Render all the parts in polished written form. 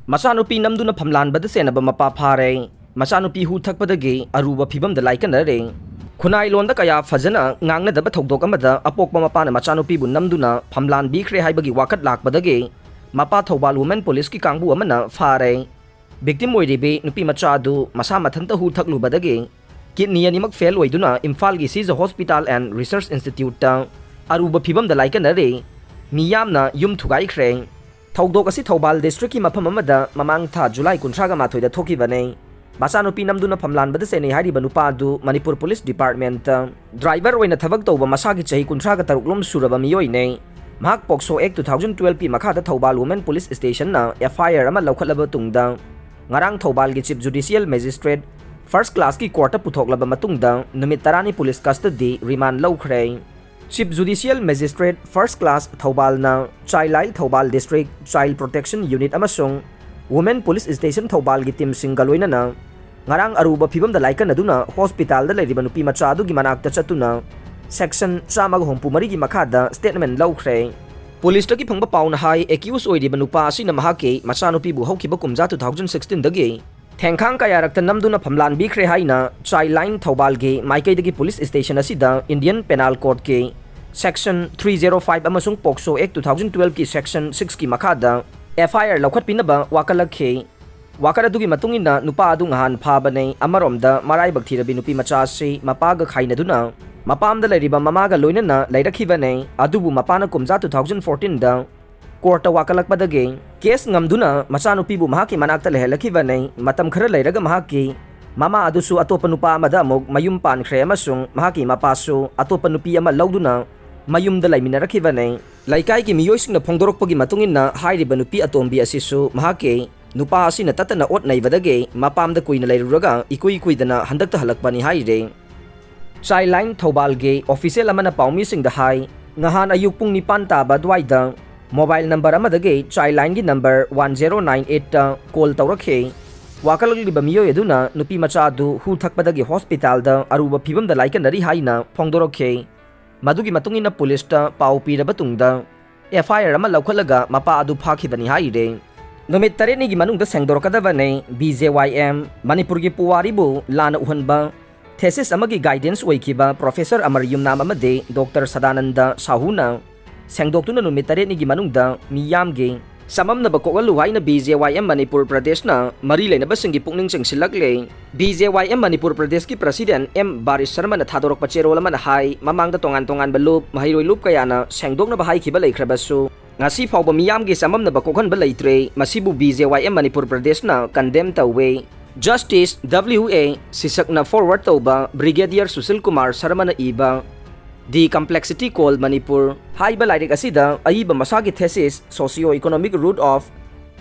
Machanupi Namduna Famlanbada Chennabaapa mapa phare Machanupi hu ThakpadagiAruba Fibamda Laikannari Khunai londa kaya fajana ngangnadaba thokdok amada apokpa mapana Machanupi bu namduna famlanbikhre haibagi wakat lakpadagi mapa Thoubal Women Police ki kangbu amana phare victim oiribe nupi machadu masa mathanta hu thaklubadagi kidney animak fail oiduna Imphal gi Siza Hospital and Research Institute ta Aruba Fibamda Laikannari miyamna yum thugai khre Thokdok asi Thoubal district ki mafam amada mamang tha July 18 da thokibane Machanupi Namduna Famlanbada Sene Hariba Nupadu Manipur Police Department driver oina thabak tawba masagi chahi 13 lom suraba miyoi ne mahak Pokso Act 2012 pi makha da Thoubal Women Police Station na FIR ama laukhatlaba tungda ngarang Thoubal gi Chief Judicial Magistrate first class ki court puthok matungda numit 10 police custody remand laukhre Chief Judicial Magistrate first class Thoubal na Child Thoubal District Child Protection Unit amasung Women Police Station Thoubal gi team singaloina na ngarang Aruba Fibamda Laikannaduna hospital da leiriba nupi machadu gi manakta chatuna section 163 gi makhada statement laukhre police ta gi phangba pauna hai accused oiriba nupa asina mahake Machanupi bu haukiba kumja 2016 dagi thengkhang kayarakta namduna famlanbikhre haina Child Thoubal gi maikai dagi police station asida Indian Penal Code ke section 305 amasung Pokso Act 2012 ki section 6 ki makhada FIR laukhat pinaba wakalakhe wakaradugi matungina nupa adu ngahan phabane amaromda maraibak thirabi nupi macha se mapaga khainaduna mapamda leiriba mamaga loinana leirakhibane adubu mapana kumja 2014 da court wakalakpadage case ngamduna Machanupi bu mahaki manakta lehelakibane matam khara leiraga mahaki mama adusu atopa nupa amada amog mayum pankhre amasung mahaki mapasu atopa nupi ama lauduna mayumda laiminarakibane laikai ki miyoising na phongdorokpagi matungina hairiba nupi atombi asisu mahake nupa asina tatana ot naibadage mapamda kuina leiruraga ikui-kuidana handakta halakpani haire Child Thoubal ge official amana paumi sing da hai ngahan ayuk pung 9 taba dwaida mobile number amadage Child gi number 1098 ta call tawrakhe wakalaliba miyoy aduna nupi machadu hu Thakpadagi hospital da Aruba Fibamda Laikannari haina phongdorokhe madugi matungina police ta pau piraba tungda FIR ama laukhalaga mapa adu phakibani haire numit 3 ni gi manungda sengdorokadabane BJYM Manipur gi puwaribu lana uhanba thesis amagi guidance oikiba Professor Amaryum nam amade Dr. Sadananda Sahuna sengdoktuna numit 3 ni gi manungda miyam ge samam na bakogalu haina BJYM Manipur Pradesh na mari leinaba singi pukning chengsilakle BJYM Manipur Pradesh ki President M Baris Sharma na thadorok pachero laman hai mamangda tongan balup mahiroy lup kayana sengdokna bahai khiba leikhrabasu ngasi phawba miyam ge samam na bakokhan ba leitre masibu BJYM Manipur Pradesh na condemn tawwe Justice WA sisakna forward tawba Brigadier Susil Kumar Sharma na iba The Complexity Called Manipur haiba lairik asida aiba masagi thesis Socio-Economic Root of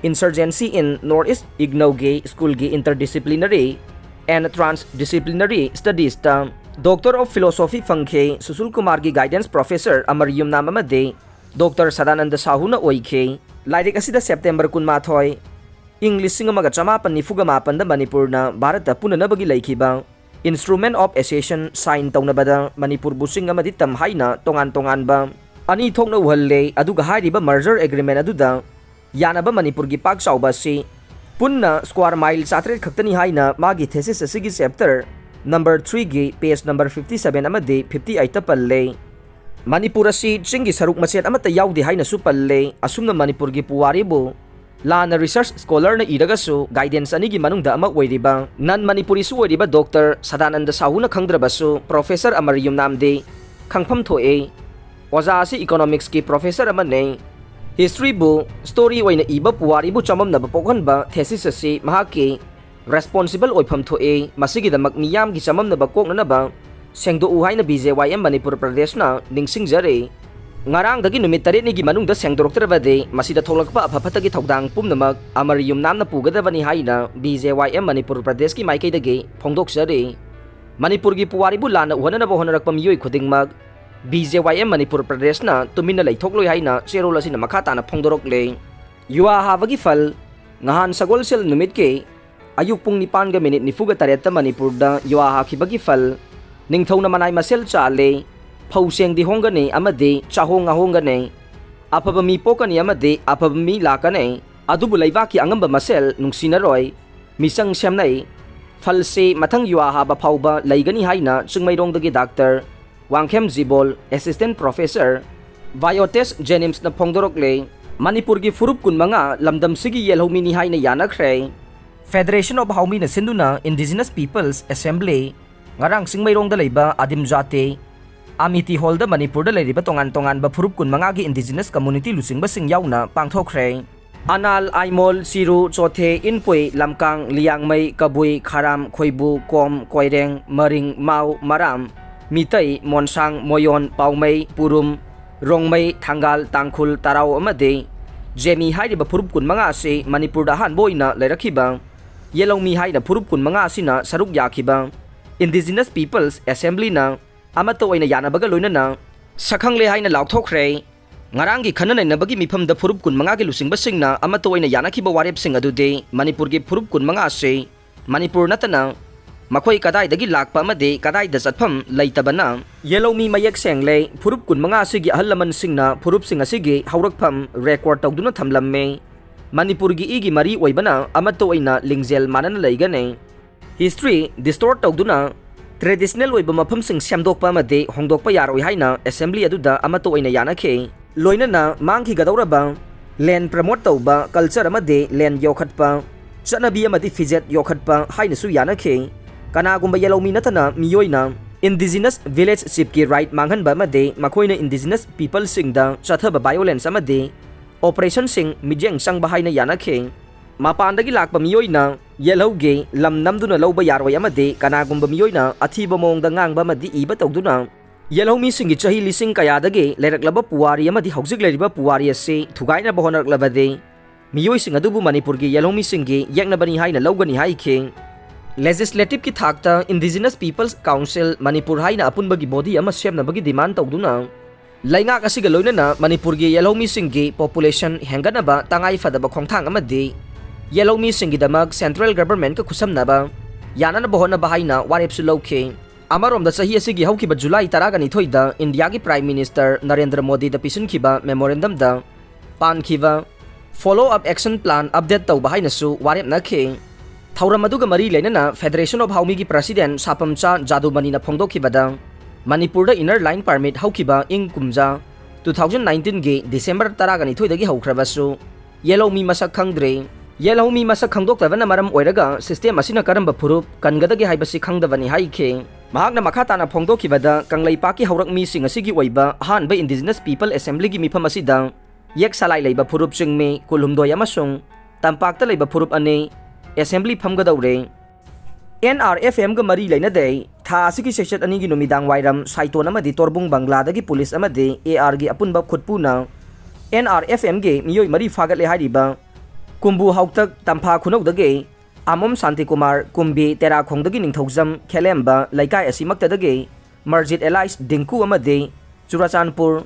Insurgency in Northeast Ignoge School gi Interdisciplinary and Transdisciplinary Studies ta Doctor of Philosophy Fangkhe Susil Kumar gi Guidance Professor Amaryum namamade Dr. Sadananda Sahuna oikhe lairik asida September 18 English singamaga chamapan nifuga mapan da Manipur na Bharata punanabagi laikhiba Instrument of Accession sign tawnabada Manipur busing amadi tam haina tongan ba ani thokna uhalle aduga hairiba merger agreement aduda yanaba Manipur gi pak sauba si punna square mile satret khaktani haina magi thesis asigi chapter number 3 gi page number 57 amadi 58 ta palle Manipur asi chingi saruk machet amata yaudi haina su palle asumna Manipur gi puwaribu Lana research scholar na iragasu guidance anigi manungda ama oiriba nan Manipuri su oiriba Dr. Sadananda Sahuna khangdrabasu Professor Amaryum namde khangpham thoe oja asi economics ki professor amane history bu story oina iba puwari bu chamam na bapokhan ba thesis asi mahaki responsible oipham thoe masigi damak miyam gi chamam na bakok na ba sengdo u haina BJYM Manipur Pradesh na ningsing jare ngarang dagi numit 3 ni gi manungda sengdorokter bade masida tholakpa aphaphata gi thodang pumnamak Amaryum namna pugadabani haina BJYM Manipur Pradesh ki maikai dagi phongdok jare Manipur gi puwari bu lana uhana ba honarakpa miyoi khudingmak BJYM Manipur Pradesh na tumina leithokloi haina cherol asina makhata na phongdorokle yuwa habagi fal ngahan sagol sel numit ke ayuk pung 9 ga minute nifuga tareta Manipur da yuwa hakibagi fal ningthau na manai masel chale Pauseng di hongane amade chahong ahongane apabami pokani amade apabami lakane adubu leibaki angamba masel nungsinaroi misang semnai false mathang yuwa haba phauba leigani haina chungmairongdagi doctor wangkhem jibol assistant professor biotech jenims na phongdorokle manipur gi furup kunmanga lamdam sigi yelhomi ni haina yanakre Federation of Haumi na sinduna Indigenous Peoples Assembly ngarang singmairongda leiba adim jate Amity Hall da Manipur da leiriba tongan ba furup kunmanga gi indigenous community lusingba sing yauna pangthokre Anal Aimol Siru Chothe Inpui Lamkang Liangmai Kabui Kharam Khoibu Kom Koireng Maring Mau Maram Mitai Monsang Moyon Paumai Purum Rongmai Thangal Tangkhul Tarau amade Jemi hairiba furup kunmanga se Manipur da hanboina leirakhiba Yelongmi haina furup kunmanga sina saruk yakhiba Indigenous Peoples Assembly na amato oina yanabaga loinana sakhangle haina laukthokre ngarangi khananai nabagi mifam da furup kunmanga gi lusingba singna amato oina yanakhiba warep sing adude Manipur gi furup kunmanga se Manipur natana makhoi kadai dagi lakpa amade kadai da chatpham leitabana yelomi mayek sengle furup kunmanga sigi ahallaman singna furup singa sigi haurakpham record tawduna thamlamme Manipur gi igi mari oibana amato oina lingjel manana leigane history distort tawduna traditional oiba mafam sing syamdokpa amade hongdokpa yaroi haina assembly aduda amato oina yanakhe loinana mangki gadoraba land promote tawba culture amade land yokhatpa chanabi amadi fijet yokhatpa haina su yanakhe kana gumba yelomi natana miyoina indigenous village chief ki right manghanba amade makhoina indigenous people singda chathaba violence amade operation sing mijeng sangba haina yanakhe mapandagi lakpa miyoina yelhauge lam namduna lawba yaroi amade kanagumba miyoina athiba mongda ngangba amadi iba tawduna yelhomi singi chahi lising kayadage leiraklaba puwari amadi haujik leiriba puwari ase thugaina bohonaklabade miyoi sing adubu Manipur gi yelhomi singi yaknabani haina lawgani haikhe legislative ki thakta Indigenous Peoples Council Manipur haina apunba gi body ama semnabagi demand tawduna laingak asiga loinana Manipur gi yelhomi singi population henganaba tangai fadaba khongthang amadi Yellow singi damak central government ka khusamnaba yanana bohona bahaina warep su lawkhe amarom da sahi asigi haukiba July 13 da India gi Prime Minister Narendra Modi da pisinkiba memorandum da pankhiba follow up action plan update taw bahaina su warep nakhe thauram aduga mari leinana Federation of Haumi gi President Sapamcha Jadumani na phongdokhibada Manipur da inner line permit haukiba ing kumja 2019 gi December 13 dagi haukhrabasu Yellow masak khangdre Yelhomi masak khangdoktabana maram oiraga system asina karamba phurup kangadagi haibasi khangdabani haikhe mahakna makhatana phongdokhibada kangleipaki haurakmi sing asigi oiba hanba Indigenous People Assembly gi mifam asida yek salai leiba phurup chingme kulhumdoi amasung tampakta leiba phurup ane assembly phamgadawre NRFM ga mari leina dei tha asigi section ani gi numidang wairam saiton amadi torbung bangladagi police amade AR gi apunba khutpuna NRFM ge miyoi mari fagatle hariba Kumbu hauktak tampa khunokdage Amom Santi Kumar Kumbi Tera Khongdagi Ningthaujam Khelemba Laikai asimaktadage Marjit Elias Dinku amade Churachandpur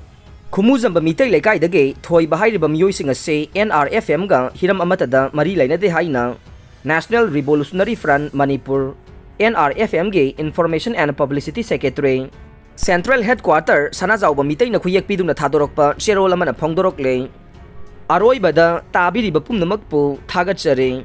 Khumuzamba Mitai Laikai dage Thoi bahairiba miyoi sing ase NRFM ga hiram amatada mari lainade haina National Revolutionary Front Manipur NRFM ge Information and Publicity Secretary Central Headquarter Sanajauba Mitai na khuyek piduna thadorokpa cherol amana phongdorokle Aroi bada tabiri bapum namakpo thagatchare